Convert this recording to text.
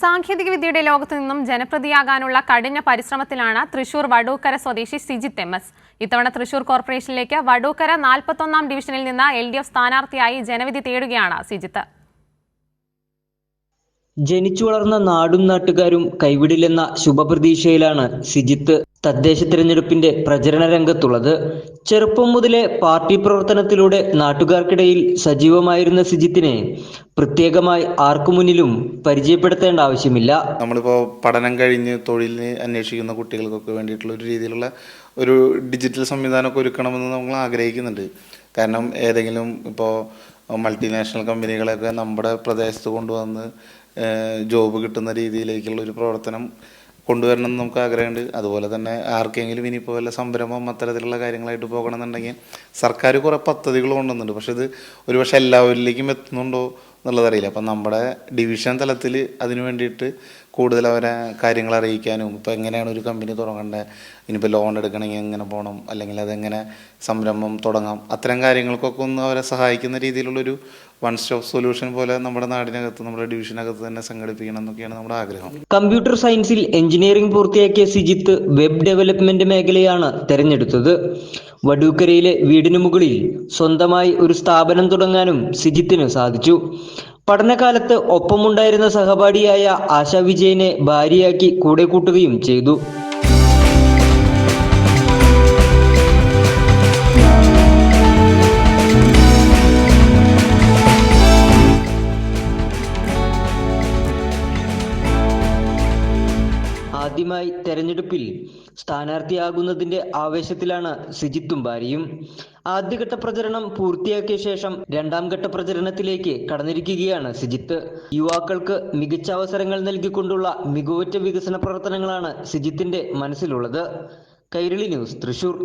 സാങ്കേതികവിദ്യയുടെ ലോകത്തു നിന്നും ജനപ്രതിയാകാനുള്ള കഠിന പരിശ്രമത്തിലാണ് തൃശൂർ വടൂക്കര സ്വദേശി സിജിത്ത് എം എസ്. ഇത്തവണ തൃശൂർ കോർപ്പറേഷനിലേക്ക് വടൂക്കര 41ാം ഡിവിഷനിൽ നിന്ന് LDF സ്ഥാനാർത്ഥിയായി ജനവിധി തേടുകയാണ് സിജിത്ത്. ജനിച്ചു വളർന്ന നാടും നാട്ടുകാരും കൈവിടില്ലെന്ന ശുഭപ്രതീക്ഷയിലാണ് സിജിത്ത് തദ്ദേശ തിരഞ്ഞെടുപ്പിന്റെ പ്രചരണ രംഗത്തുള്ളത്. ചെറുപ്പം മുതലേ പാർട്ടി പ്രവർത്തനത്തിലൂടെ നാട്ടുകാർക്കിടയിൽ സജീവമായിരുന്ന സിജിത്തിനെ പ്രത്യേകമായി ആർക്കു മുന്നിലും പരിചയപ്പെടുത്തേണ്ട ആവശ്യമില്ല. നമ്മളിപ്പോ പഠനം കഴിഞ്ഞ് തൊഴിലിന് അന്വേഷിക്കുന്ന കുട്ടികൾക്കൊക്കെ വേണ്ടിയിട്ടുള്ള ഒരു രീതിയിലുള്ള ഒരു ഡിജിറ്റൽ സംവിധാനമൊക്കെ ഒരുക്കണമെന്ന് നമ്മൾ ആഗ്രഹിക്കുന്നുണ്ട്. കാരണം ഏതെങ്കിലും ഇപ്പോൾ മൾട്ടിനാഷണൽ കമ്പനികളൊക്കെ നമ്മുടെ പ്രദേശത്ത് കൊണ്ടുവന്ന് ജോബ് കിട്ടുന്ന രീതിയിലേക്കുള്ള ഒരു പ്രവർത്തനം കൊണ്ടുവരണം എന്ന് നമുക്ക് ആഗ്രഹമുണ്ട്. അതുപോലെ തന്നെ ആർക്കെങ്കിലും ഇനിയിപ്പോൾ വല്ല സംരംഭം അത്തരത്തിലുള്ള കാര്യങ്ങളായിട്ട് പോകണമെന്നുണ്ടെങ്കിൽ സർക്കാർ കുറേ പദ്ധതികൾ കൊണ്ടുവന്നുണ്ട്. പക്ഷെ ഇത് ഒരുപക്ഷെ എല്ലാവരിലേക്കും എത്തുന്നുണ്ടോ എന്നുള്ളതറിയില്ല. അപ്പം നമ്മുടെ ഡിവിഷൻ തലത്തിൽ അതിനു വേണ്ടിയിട്ട് കൂടുതൽ അവരെ കാര്യങ്ങൾ അറിയിക്കാനും, ഇപ്പോൾ എങ്ങനെയാണ് ഒരു കമ്പനി തുടങ്ങേണ്ടത്, ഇനിയിപ്പോൾ ലോൺ എടുക്കണമെങ്കിൽ എങ്ങനെ പോകണം, അല്ലെങ്കിൽ അതെങ്ങനെ സംരംഭം തുടങ്ങാം, അത്തരം കാര്യങ്ങൾക്കൊക്കെ ഒന്ന് അവരെ സഹായിക്കുന്ന രീതിയിലുള്ളൊരു വൺ സ്റ്റോപ്പ് സൊല്യൂഷൻ പോലെ നമ്മുടെ നാടിനകത്ത്, നമ്മുടെ ഡിവിഷനകത്ത് തന്നെ സംഘടിപ്പിക്കണം എന്നൊക്കെയാണ് നമ്മുടെ ആഗ്രഹം. കമ്പ്യൂട്ടർ സയൻസിൽ എഞ്ചിനീയറിംഗ് പൂർത്തിയാക്കിയ സിജിത്ത് വെബ് ഡെവലപ്മെന്റ് മേഖലയാണ് തെരഞ്ഞെടുത്തത്. വടൂക്കരയിലെ വീടിനു മുകളിൽ സ്വന്തമായി ഒരു സ്ഥാപനം തുടങ്ങാനും സിജിത്തിന് സാധിച്ചു. പഠനകാലത്ത് ഒപ്പമുണ്ടായിരുന്ന സഹപാഠിയായ ആശാ വിജയനെ ഭാര്യയാക്കി കൂടെ കൂട്ടുകയും ചെയ്തു. ആദ്യമായി തെരഞ്ഞെടുപ്പിൽ സ്ഥാനാർത്ഥിയാകുന്നതിന്റെ ആവേശത്തിലാണ് സിജിത്തും ഭാര്യയും. ആദ്യഘട്ട പ്രചരണം പൂർത്തിയാക്കിയ ശേഷം രണ്ടാം ഘട്ട പ്രചരണത്തിലേക്ക് കടന്നിരിക്കുകയാണ് സിജിത്ത്. യുവാക്കൾക്ക് മികച്ച അവസരങ്ങൾ നൽകിക്കൊണ്ടുള്ള മികവുറ്റ വികസന പ്രവർത്തനങ്ങളാണ് സിജിത്തിന്റെ മനസ്സിലുള്ളത്. കൈരളി ന്യൂസ്, തൃശൂർ.